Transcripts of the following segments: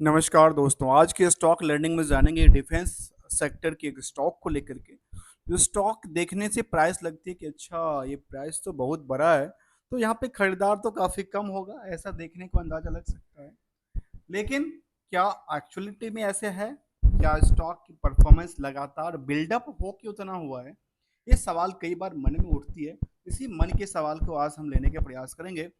नमस्कार दोस्तों, आज के स्टॉक लर्निंग में जानेंगे डिफेंस सेक्टर के एक स्टॉक को लेकर के। जो स्टॉक देखने से प्राइस लगती है कि अच्छा ये प्राइस तो बहुत बड़ा है, तो यहाँ पे खरीदार तो काफ़ी कम होगा, ऐसा देखने को अंदाजा लग सकता है। लेकिन क्या एक्चुअलिटी में ऐसे है? क्या स्टॉक की परफॉर्मेंस लगातार बिल्डअप हो के उतना हुआ है? ये सवाल कई बार मन में उठती है। इसी मन के सवाल को आज हम लेने के प्रयास करेंगे,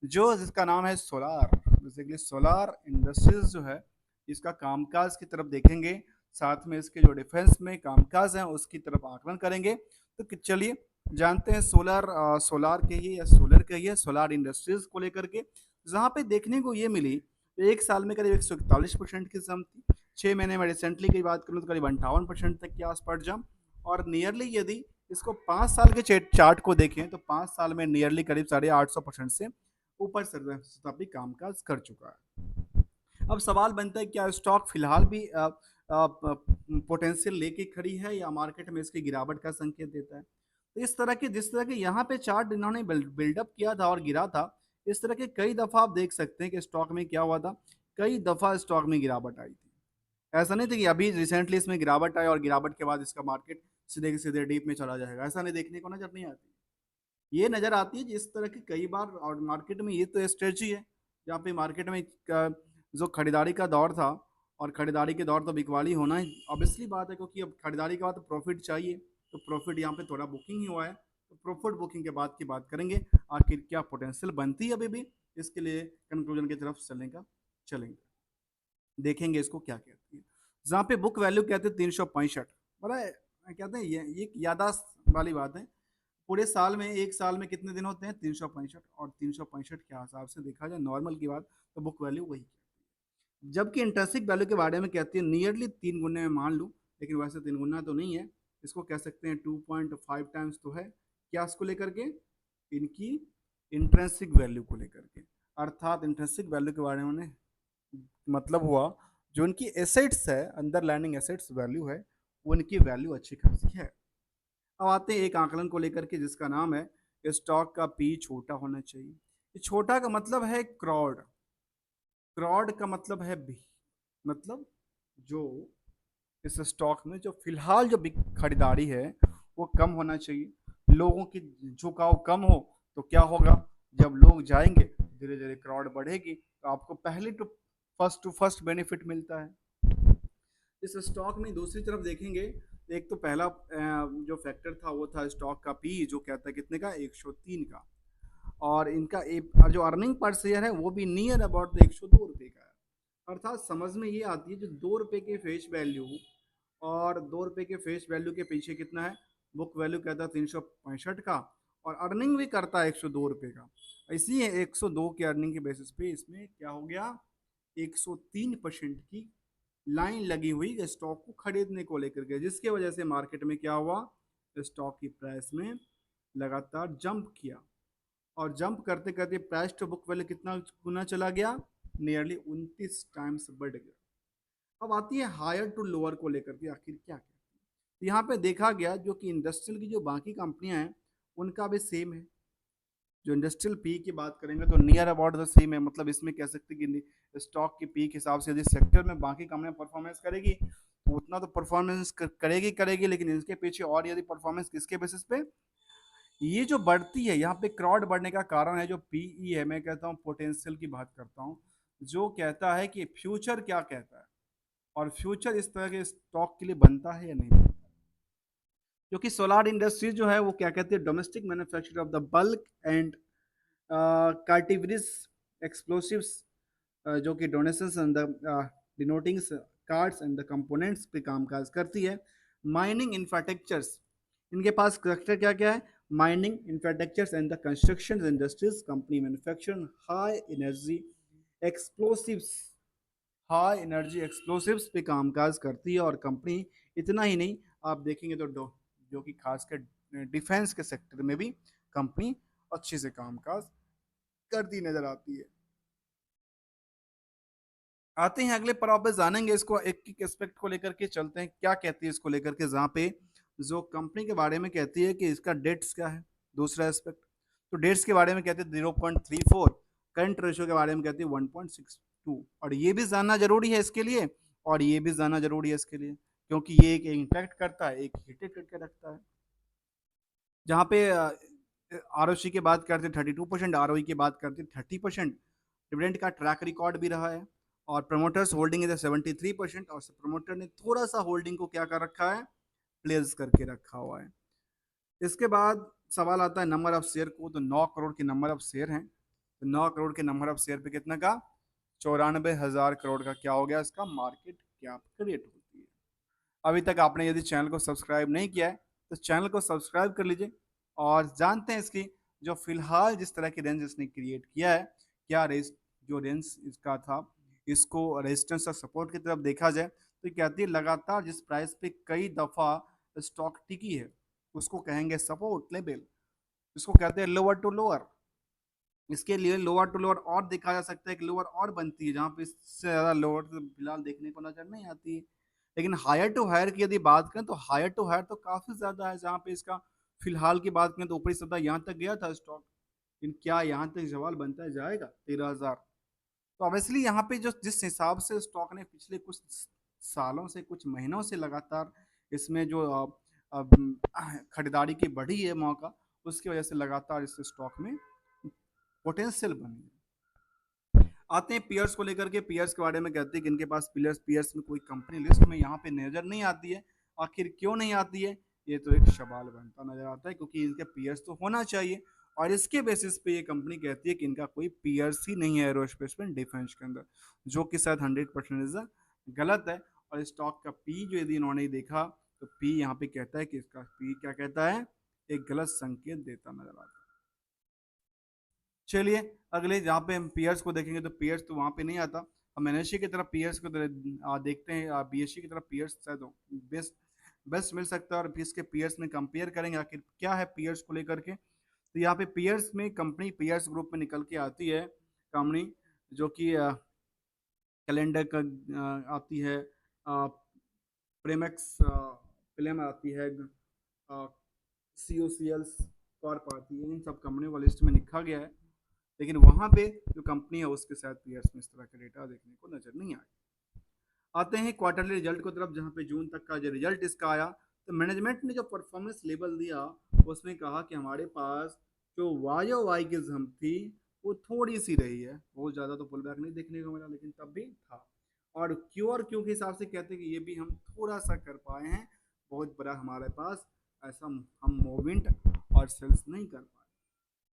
जो जिसका नाम है सोलार। बेसिकली सोलार इंडस्ट्रीज जो है, इसका कामकाज की तरफ देखेंगे, साथ में इसके जो डिफेंस में कामकाज है उसकी तरफ आकलन करेंगे। तो चलिए जानते हैं सोलार के ही या सोलर के ही सोलार इंडस्ट्रीज को लेकर के, जहाँ पे देखने को ये मिली एक साल में करीब 141% की जम थी। 6 महीने में रिसेंटली की बात करूँ तो करीब 58% तक के आसपास जम। और नियरली यदि इसको 5 साल के चार्ट को देखें तो 5 साल में नियरली करीब 850% से ऊपर शताब्दी कामकाज कर चुका है। अब सवाल बनता है क्या स्टॉक फिलहाल भी पोटेंशियल लेके खड़ी है या मार्केट में इसकी गिरावट का संकेत देता है? तो इस तरह के जिस तरह के यहाँ पे चार्ट इन्होंने बिल्डअप किया था और गिरा था, इस तरह के कई दफा आप देख सकते हैं कि स्टॉक में क्या हुआ था। कई दफा स्टॉक में गिरावट आई थी। ऐसा नहीं था कि अभी रिसेंटली इसमें गिरावट आई और गिरावट के बाद इसका मार्केट सीधे के सीधे डीप में चला जाएगा, ऐसा नहीं देखने को नजर नहीं आती। ये नज़र आती है जिस तरह की कई बार और मार्केट में ये तो स्ट्रेटजी है, जहाँ पे मार्केट में जो खरीदारी का दौर था, और खरीदारी के दौर तो बिकवाली होना ही ऑब्वियसली बात है, क्योंकि अब खरीदारी के बाद तो प्रॉफिट चाहिए। तो प्रॉफिट यहाँ पे थोड़ा बुकिंग ही हुआ है, तो प्रॉफिट बुकिंग के बाद की बात करेंगे। आखिर क्या पोटेंशियल बनती है अभी भी, इसके लिए कंक्लूजन की तरफ चलेंगे देखेंगे इसको क्या कहती है। जहाँ पे बुक वैल्यू कहते हैं 365, बड़ा कहते हैं ये एक यादाश्त वाली बात है। पूरे साल में एक साल में कितने दिन होते हैं? 365। और 365 के हिसाब से देखा जाए नॉर्मल की बात, तो बुक वैल्यू वही कहती है। जबकि इंटरेंसिक वैल्यू के बारे में कहती है नियरली 3 गुने में मान लूँ, लेकिन वैसे 3 गुना तो नहीं है। इसको कह सकते हैं 2.5 टाइम्स तो है। क्या इसको लेकर के? इनकी इंट्रेंसिक वैल्यू को लेकर के। अर्थात इंट्रेंसिक वैल्यू के बारे में मतलब हुआ, जो उनकी एसेट्स है, अंडरलाइनिंग एसेट्स वैल्यू है, उनकी वैल्यू अच्छी खासी है। अब आते हैं एक आकलन को लेकर के जिसका नाम है स्टॉक का पी छोटा होना चाहिए। ये छोटा का मतलब है क्रॉड, क्रॉड का मतलब है बी, मतलब जो इस स्टॉक में जो फिलहाल जो खरीदारी है वो कम होना चाहिए। लोगों की झुकाव कम हो तो क्या होगा? जब लोग जाएंगे धीरे धीरे क्रॉड बढ़ेगी, तो आपको पहले टू फर्स्ट बेनिफिट मिलता है। इस स्टॉक में दूसरी तरफ देखेंगे, एक तो पहला जो फैक्टर था वो था स्टॉक का पी, जो कहता है कितने का? 103 का। और इनका जो अर्निंग पर शेयर है वो भी नियर अबाउट 102 रुपये का है। अर्थात समझ में ये आती है जो 2 रुपये के फेस वैल्यू, और 2 रुपये के फेस वैल्यू के पीछे कितना है? बुक वैल्यू कहता है 365 का, और अर्निंग भी करता है 102 रुपये का। इसी 102 के अर्निंग के बेसिस पे इसमें क्या हो गया? 103% की लाइन लगी हुई स्टॉक को खरीदने को लेकर के, जिसके वजह से मार्केट में क्या हुआ? स्टॉक की प्राइस में लगातार जंप किया, और जंप करते करते प्राइस टू बुक वैल्यू कितना गुना चला गया? नियरली 29 टाइम्स बढ़ गया। अब आती है हायर टू लोअर को लेकर के, आखिर क्या कहती है। तो यहाँ पे देखा गया जो कि इंडस्ट्रियल की जो बाकी कंपनियां हैं उनका भी सेम है। जो इंडस्ट्रियल पी की बात करेंगे तो नियर अबाउट द सेम है। मतलब इसमें कह सकते हैं कि स्टॉक की पी के हिसाब से यदि सेक्टर में बाकी कंपनियां परफॉर्मेंस करेगी तो उतना तो परफॉर्मेंस करेगी करेगी, लेकिन इसके पीछे और यदि परफॉर्मेंस किसके बेसिस पे ये जो बढ़ती है, यहाँ पे क्रॉड बढ़ने का कारण है जो पीई है। मैं कहता हूँ पोटेंशियल की बात करता हूँ, जो कहता है कि फ्यूचर क्या कहता है, और फ्यूचर इस तरह के स्टॉक के लिए बनता है या नहीं बनता। क्योंकि सोलार इंडस्ट्री जो है वो क्या कहते हैं? Domestic manufacture of the bulk and cartridges explosives, जो कि donations and denoting cards and the components पे कामकाज करती है। माइनिंग इंफ्रास्ट्रक्चर्स, इनके पास स्ट्रक्चर क्या क्या है? Mining infrastructures and the construction industries company manufacture explosives high energy explosives पे कामकाज करती है। और कंपनी इतना ही नहीं, आप देखेंगे तो जो कि खासकर डिफेंस के सेक्टर में भी कंपनी अच्छे से कामकाज करती नजर आती है। आते हैं अगले पड़ाव पे, जानेंगे इसको एक एक एस्पेक्ट को लेकर के, चलते हैं क्या कहती है इसको लेकर के। जहाँ पे जो कंपनी के बारे में कहती है कि इसका डेट्स क्या है, दूसरा एस्पेक्ट। तो डेट्स के बारे में कहते हैं 0.34, करंट रेशियो के बारे में कहती है 1.62। टू, और ये भी जानना जरूरी है इसके लिए, और ये भी जानना जरूरी है इसके लिए, क्योंकि ये एक इंटरेक्ट करता है, एक हिटेड करके रखता है। जहाँ पे आरओसी की बात करते 32%, आरओई की बात करते 30%, डिविडेंड का ट्रैक रिकॉर्ड भी रहा है, और प्रमोटर्स होल्डिंग इज 73%, और प्रमोटर ने थोड़ा सा होल्डिंग को क्या कर रखा है, प्लेस करके रखा हुआ है। इसके बाद सवाल आता है नंबर ऑफ शेयर को, तो 9 करोड़ के नंबर ऑफ शेयर हैं, तो 9 करोड़ के नंबर ऑफ शेयर पे कितना का, 94,000 करोड़ का क्या हो गया, इसका मार्केट कैप क्रिएट होती है। अभी तक आपने यदि चैनल को सब्सक्राइब नहीं किया है तो चैनल को सब्सक्राइब कर लीजिए, और जानते हैं इसकी जो फिलहाल जिस तरह की रेंज इसने क्रिएट किया है, क्या रेस जो रेंज इसका था, इसको रेजिस्टेंस और सपोर्ट की तरफ देखा जाए तो कहती है लगातार जिस प्राइस पे कई दफा स्टॉक टिकी है उसको कहेंगे सपोर्ट लेवल, इसको कहते हैं लोअर टू लोअर। इसके लिए लोअर टू लोअर और देखा जा सकता है कि लोअर और बनती है, जहाँ पे इससे ज़्यादा लोअर तो फिलहाल देखने को नजर नहीं आती है। लेकिन हायर टू हायर की यदि बात करें तो हायर टू हायर तो काफ़ी ज़्यादा है, जहाँ पे इसका फिलहाल की बात करें तो ऊपरी सतह यहाँ तक गया था स्टॉक, लेकिन क्या यहाँ तक सवाल बनता है जाएगा 13,000? तो ऑब्वियसली यहाँ पे जो जिस हिसाब से स्टॉक ने पिछले कुछ सालों से, कुछ महीनों से लगातार इसमें जो खरीदारी की बढ़ी है मौका, उसकी वजह से लगातार इस स्टॉक में पोटेंशियल बनी है। आते हैं पियर्स को लेकर के, पियर्स के बारे में कहते हैं कि इनके पास पियर्स पियर्स में कोई कंपनी लिस्ट में यहाँ पे नजर नहीं आती है। आखिर क्यों नहीं आती है, ये तो एक सवाल बनता नजर आता है, क्योंकि इनके पियर्स तो होना चाहिए, और इसके बेसिस पे ये कंपनी कहती है कि इनका कोई पियर्स ही नहीं है एरोस्पेस में, डिफेंस के अंदर, जो कि शायद 100% गलत है। और स्टॉक का पी जो यदि इन्होंने देखा तो पी यहाँ पे कहता है कि इसका पी क्या कहता है, एक गलत संकेत देता नजर आता है। चलिए अगले जहाँ पे हम पीयर्स को देखेंगे तो पीयर्स तो वहाँ पे नहीं आता, हम एनएससी की तरफ पीयर्स को देखते हैं, बीएससी की तरफ पीयर्स शायद बेस्ट बेस्ट मिल सकता है, और फिर इसके पीयर्स में कंपेयर करेंगे आखिर क्या है पीयर्स को लेकर के। तो यहाँ पे पीयर्स में कंपनी पीयर्स ग्रुप में निकल के आती है कंपनी, जो कि कैलेंडर का आती है, प्रेमेक्स फिल्म आती है, सी ओ सी एल्स कॉर्प आती है, इन सब कंपनियों का लिस्ट में लिखा गया है, लेकिन वहां पे जो कंपनी है उसके साथ पीयर्स में इस तरह का डेटा देखने को नजर नहीं आया। आते हैं क्वार्टरली रिजल्ट को तरफ, जहां पे जून तक का जो रिजल्ट इसका आया, तो मैनेजमेंट ने जो परफॉर्मेंस लेवल दिया उसमें कहा कि हमारे पास जो वाई ओ वाई की जम थी वो थोड़ी सी रही है, बहुत ज़्यादा तो पुल बैक नहीं देखने को मिला, लेकिन तब भी था। और क्यू के हिसाब से कहते हैं कि ये भी हम थोड़ा सा कर पाए हैं, बहुत बड़ा हमारे पास ऐसा हम मूवमेंट और सेल्स नहीं कर पाए।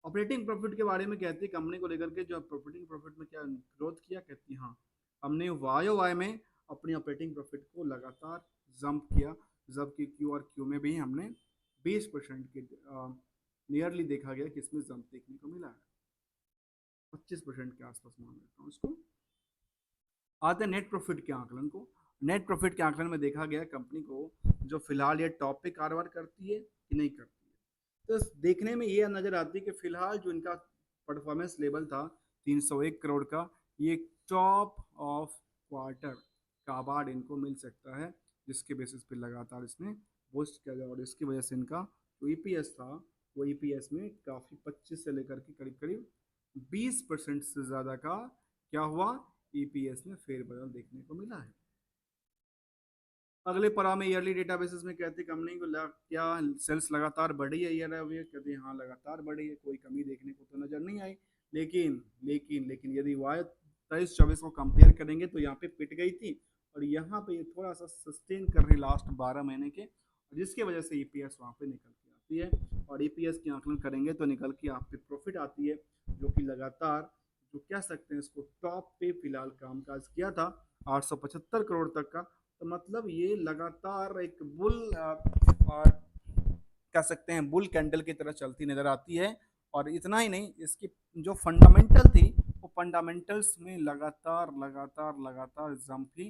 ऑपरेटिंग प्रॉफिट के बारे में कहती है कंपनी को लेकर के, जो ऑपरेटिंग प्रॉफिट में क्या ग्रोथ किया, कहती है हाँ हमने वाई ओ वाई में अपनी ऑपरेटिंग प्रॉफिट को लगातार जंप किया, जबकि क्यू में भी हमने 20% के नियरली देखा गया कि इसमें जंप देखने को मिला है, 25% के आसपास मान लेता हूँ इसको। आते हैं नेट प्रॉफिट के आंकलन को। नेट प्रॉफिट के आंकलन में देखा गया कंपनी को जो फिलहाल ये टॉप पे कारोबार करती है कि नहीं करती है, तो देखने में ये नजर आती है कि फिलहाल जो इनका परफॉर्मेंस लेवल था 301 करोड़ का, ये टॉप ऑफ क्वार्टर का अवार्ड इनको मिल सकता है, जिसके बेसिस पे लगातार इसने बूस्ट किया गया, और इसकी वजह से इनका जो ईपीएस था वो ईपीएस में काफ़ी 25 से लेकर के करीब करीब 20% से ज़्यादा का क्या हुआ, ईपीएस में फेरबदल देखने को मिला है। अगले पड़ा में ईयरली डेटा बेसिस में कहते कंपनी को क्या सेल्स लगातार बढ़ी है ईयर ओवर ईयर, कहते हैं हाँ लगातार बढ़ी है, कोई कमी देखने को तो नजर नहीं आई, लेकिन लेकिन लेकिन यदि वाई 23-24 को कंपेयर करेंगे तो यहाँ पे पिट गई थी, और यहाँ पे ये थोड़ा सा सस्टेन कर रही लास्ट 12 महीने के, जिसकी वजह से ईपीएस वहाँ पे निकल के आती है, और ईपीएस की आंकलन करेंगे तो निकल के आप पे प्रॉफिट आती है, जो कि लगातार जो कह सकते हैं इसको टॉप पे फिलहाल कामकाज किया था 875 करोड़ तक का। तो मतलब ये लगातार एक बुल और कह सकते हैं बुल कैंडल की तरह चलती नजर आती है, और इतना ही नहीं इसकी जो फंडामेंटल थी वो फंडामेंटल्स में लगातार लगातार लगातार जंप ही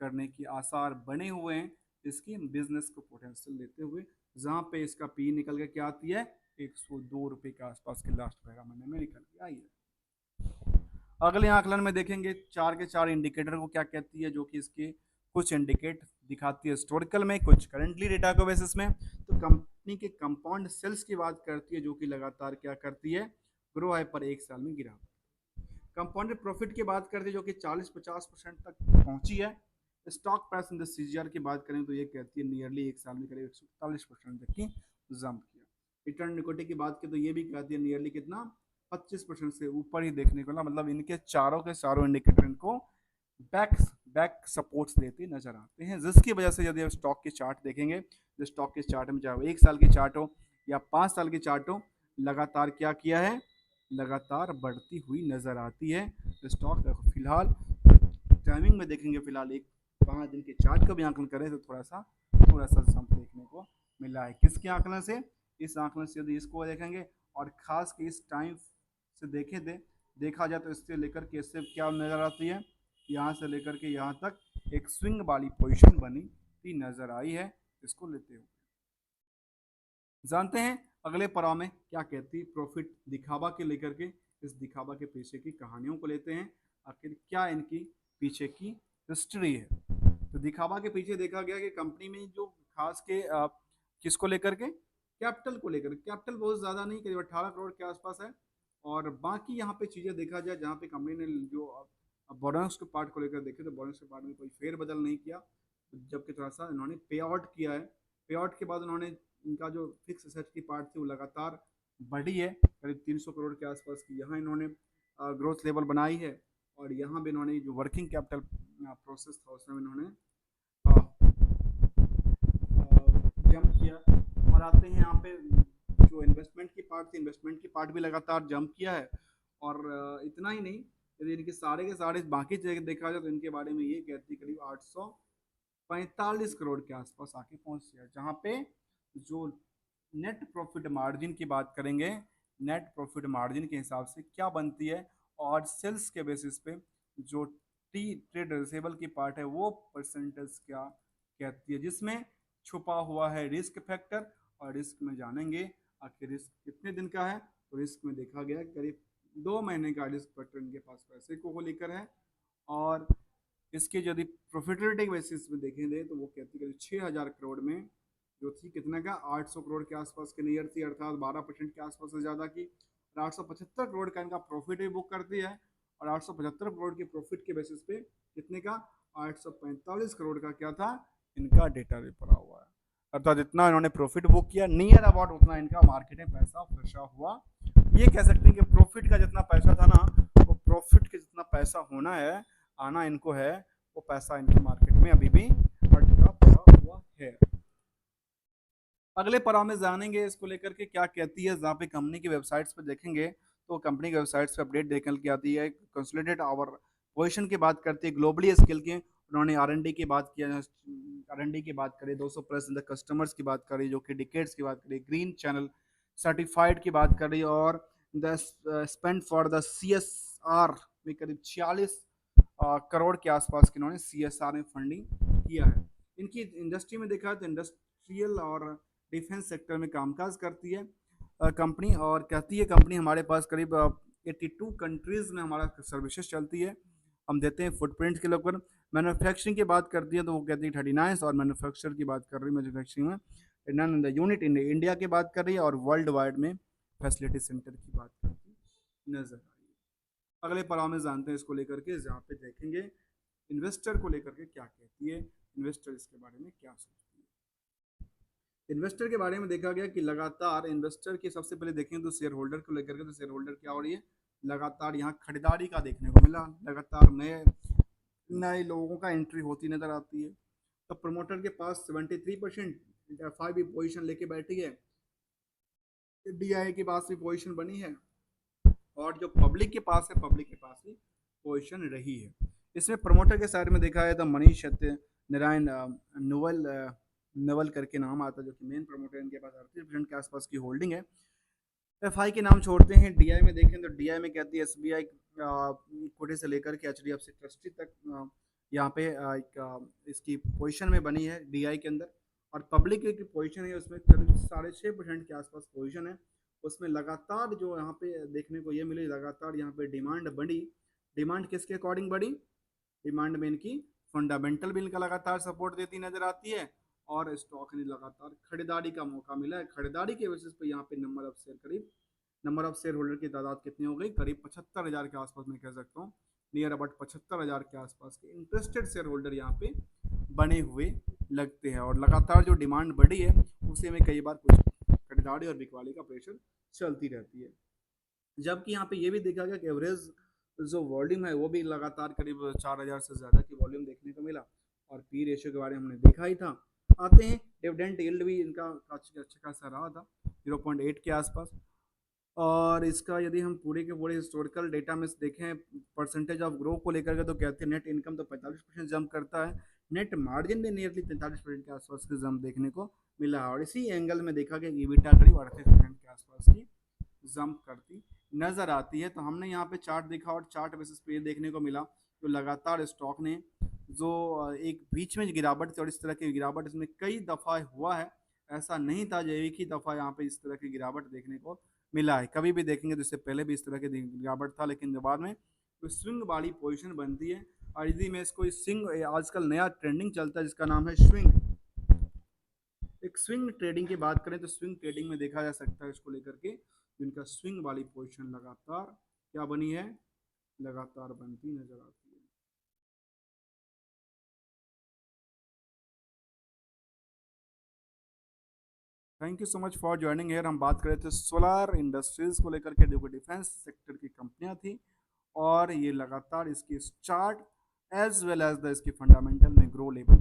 करने की आसार बने हुए हैं, इसकी बिजनेस को पोटेंशियल देते हुए, जहाँ पे इसका पी निकल के क्या आती है 102 रुपये के आसपास के लास्ट 12 महीने में निकल के आई है। अगले आकलन में देखेंगे चार के चार इंडिकेटर को क्या कहती है, जो कि इसके कुछ इंडिकेट दिखाती है हिस्टोरिकल में, कुछ करंटली डेटा को बेसिस में। तो कंपनी के कंपाउंड सेल्स की बात करती है, जो कि लगातार क्या करती है, ग्रो है पर एक साल में गिरा। कंपाउंडेड प्रॉफिट की बात करते हैं जो कि 40-50% तक पहुंची है। Stock price in the CGR की बात करें तो ये कहती है नियरली एक साल में करीब 141% तक की जंप किया। रिटर्न इक्विटी की बात की तो ये भी कहती है नियरली कितना 25% से ऊपर ही देखने को ना, मतलब इनके चारों के चारों इंडिकेटर इनको बैक बैक सपोर्ट्स देते नजर आते हैं, जिसकी वजह से यदि आप स्टॉक के चार्ट देखेंगे तो स्टॉक के चार्ट में चाहे वो एक साल की चार्ट हो या 5 साल की चार्ट हो, लगातार क्या किया है, लगातार बढ़ती हुई नजर आती है। स्टॉक फिलहाल टाइमिंग में देखेंगे, फिलहाल एक 5 दिन के चार्ट का भी आंकलन करें तो थोड़ा सा जंप देखने को मिला है। किसके आंकलन से, इस आंकलन से यदि इसको देखेंगे और खास के इस टाइम से देखा जाए तो इससे लेकर के इससे क्या नजर आती है, यहाँ से लेकर के यहाँ तक एक स्विंग वाली पोजीशन बनी हुई नजर आई है। इसको लेते हुए जानते हैं अगले पड़ाव में क्या कहती है प्रॉफिट दिखावा के लेकर के, इस दिखावा के पीछे की कहानियों को लेते हैं, आखिर क्या इनकी पीछे की हिस्ट्री है। तो दिखावा के पीछे देखा गया कि कंपनी में जो खास के किसको लेकर के, कैपिटल को लेकर, कैपिटल बहुत ज़्यादा नहीं, करीब 18 करोड़ के आसपास है। और बाकी यहाँ पे चीज़ें देखा जाए जहाँ पे कंपनी ने जो बोनस के पार्ट को लेकर देखे तो बोनस के पार्ट में कोई फेरबदल नहीं किया, जबकि थोड़ा सा इन्होंने पे आउट किया है। पे आउट के बाद उन्होंने इनका जो फिक्स एसेट की पार्ट थी वो लगातार बढ़ी है, करीब 300 करोड़ के आसपास की यहाँ इन्होंने ग्रोथ लेवल बनाई है। और यहाँ भी इन्होंने जो वर्किंग कैपिटल प्रोसेस था उसमें इन्होंने जंप किया। और आते हैं यहाँ पे जो इन्वेस्टमेंट की पार्ट थी, इन्वेस्टमेंट की पार्ट भी लगातार जंप किया है। और इतना ही नहीं, यदि इनके सारे के सारे बाकी चीज़ें देखा जाए तो इनके बारे में ये कहती है करीब 845 करोड़ के आसपास आके पहुंच गया, जहाँ पे जो नेट प्रॉफिट मार्जिन की बात करेंगे, नेट प्रॉफिट मार्जिन के हिसाब से क्या बनती है और सेल्स के बेसिस पे जो टी ट्रेड रिसेबल की पार्ट है वो परसेंटेज क्या कहती है, जिसमें छुपा हुआ है रिस्क फैक्टर। और रिस्क में जानेंगे आखिर रिस्क कितने दिन का है, तो रिस्क में देखा गया करीब 2 महीने का रिस्क फैक्टर इनके पास पैसे को लेकर है। और इसके यदि प्रॉफिटेबिलिटी बेसिस में देखेंगे तो वो कहती है 6,000 करोड़ में जो थी कितने का 800 करोड़ के आसपास के नियर थी, अर्थात 12% के आसपास से ज़्यादा की। और 875 करोड़ का इनका प्रॉफिट भी बुक करती है। और 875 करोड़ के प्रॉफिट के बेसिस पे कितने का 845 करोड़ का क्या था इनका डेटा भी पड़ा हुआ है, अर्थात जितना इन्होंने प्रॉफिट बुक किया नियर अबाउट उतना इनका मार्केट में पैसा फंसा हुआ। ये कह सकते हैं कि प्रॉफिट का जितना पैसा था ना, वो प्रॉफिट के जितना पैसा होना है, आना इनको है, वो पैसा इनके मार्केट में अभी भी अटका पड़ा हुआ है। अगले पड़ाव में जानेंगे इसको लेकर के क्या कहती है, जहाँ पे कंपनी की वेबसाइट्स पर देखेंगे तो कंपनी की वेबसाइट्स पे अपडेट देखने की आती है, कंसोलिडेट आवर पोजीशन की बात करती है, ग्लोबली स्किल की उन्होंने आर की बात किया, आर की बात करी, 200 प्लस इन द कस्टमर्स की बात करी, जो कि डिकेट्स की बात करी, ग्रीन चैनल सर्टिफाइड की बात करी, और the spend for the CSR में करीब 46 करोड़ के आसपास की इन्होंने CSR में फंडिंग किया है। इनकी इंडस्ट्री में देखा तो इंडस्ट्रियल और डिफेंस सेक्टर में कामकाज करती है कंपनी, और कहती है कंपनी हमारे पास करीब 82 कंट्रीज में हमारा सर्विसेज चलती है, हम देते हैं फुटप्रिंट के ऊपर। मैन्युफैक्चरिंग की बात करती है तो वो कहती है 39, और मैन्युफैक्चर की बात कर रही है मैन्युफैक्चरिंग में none in the unit in India की बात कर रही है, और वर्ल्ड वाइड में फैसिलिटी सेंटर की बात करती नजर आ रही है। अगले पड़ाव में जानते हैं इसको लेकर के, जहाँ पे देखेंगे इन्वेस्टर को लेकर के क्या कहती है, इन्वेस्टर इसके बारे में क्या सोचती है। इन्वेस्टर के बारे में देखा गया कि लगातार इन्वेस्टर की सबसे पहले देखें तो शेयर होल्डर को लेकर के, तो शेयर होल्डर क्या हो रही है, लगातार यहाँ खरीदारी का देखने को मिला, लगातार नए नए लोगों का एंट्री होती नजर आती है। तो प्रमोटर के पास 73% FI भी पोजीशन लेके बैठी है, DI के पास भी पोजीशन बनी है, और जो पब्लिक के पास है पब्लिक के पास भी पोजीशन रही है। इसमें प्रमोटर के साइड में देखा है तो मनीष सत्य नारायण नोवल नवल करके नाम आता है, जो कि मेन प्रमोटर, इनके पास 38% के आसपास की होल्डिंग है। FI के नाम छोड़ते हैं, DI में देखें तो DI में कहती है SBI इक्विटी से लेकर के HDFC ट्रस्टी तक यहाँ पे इसकी पोजीशन में बनी है DI के अंदर। और पब्लिक की पोजीशन है उसमें करीब 6.5% के आसपास पोजीशन है। उसमें लगातार जो यहाँ पे देखने को ये मिली, लगातार यहाँ पे डिमांड बढ़ी। डिमांड किसके अकॉर्डिंग बढ़ी, डिमांड में इनकी फंडामेंटल भी इनका लगातार सपोर्ट देती नजर आती है, और स्टॉक ने लगातार खरीदारी का मौका मिला है। खरीदारी के बेसिस पे यहाँ पे नंबर ऑफ शेयर करीब नंबर ऑफ शेयर होल्डर की तादाद कितनी हो गई, करीब 75,000 के आसपास मैं कह सकता हूँ, नियर अबाउट 75,000 के आसपास के इंटरेस्टेड शेयर होल्डर यहाँ पे बने हुए लगते हैं। और लगातार जो डिमांड बढ़ी है उसे में कई बार कुछ खरीदारी और बिकवाली का प्रेशर चलती रहती है। जबकि यहाँ पे ये भी देखा गया कि एवरेज जो वॉल्यूम है वो भी लगातार करीब 4,000 से ज़्यादा की वॉल्यूम देखने को मिला। और पी रेशियो के बारे में हमने देखा ही था। आते हैं डिविडेंड यील्ड भी इनका अच्छा खासा रहा था 0.8 के आसपास। और इसका यदि हम पूरे के पूरे हिस्टोरिकल डेटा में देखें परसेंटेज ऑफ ग्रो को लेकर के, तो कहते हैं नेट इनकम तो 45% जंप करता है, नेट मार्जिन भी नियरली 43% के आसपास के जंप देखने को मिला। और इसी एंगल में देखा गया ईबिटा करीब 38% के आसपास की जंप करती नजर आती है। तो हमने यहाँ पे चार्ट देखा और चार्ट बेसिस पे देखने को मिला तो लगातार स्टॉक ने जो एक बीच में गिरावट थी और इस तरह की गिरावट इसमें कई दफा हुआ है, ऐसा नहीं था जो एक ही दफा यहाँ पे इस तरह की गिरावट देखने को मिला है। कभी भी देखेंगे तो इससे पहले भी इस तरह की गिरावट था, लेकिन बाद में तो स्विंग वाली पोजीशन बनती है। और यदि मैं इसको स्विंग, आजकल नया ट्रेंडिंग चलता है जिसका नाम है स्विंग, एक स्विंग ट्रेडिंग की बात करें तो स्विंग ट्रेडिंग में देखा जा सकता है इसको लेकर के जिनका स्विंग वाली पोजीशन लगातार क्या बनी है, लगातार बनती नजर आती है। Thank you so much for joining here. हम बात कर रहे थे सोलर इंडस्ट्रीज को लेकर के, जो कि डिफेंस सेक्टर की कंपनियां थी। और ये लगातार इसकी chart as well as the इसकी फंडामेंटल में ग्रो लेवल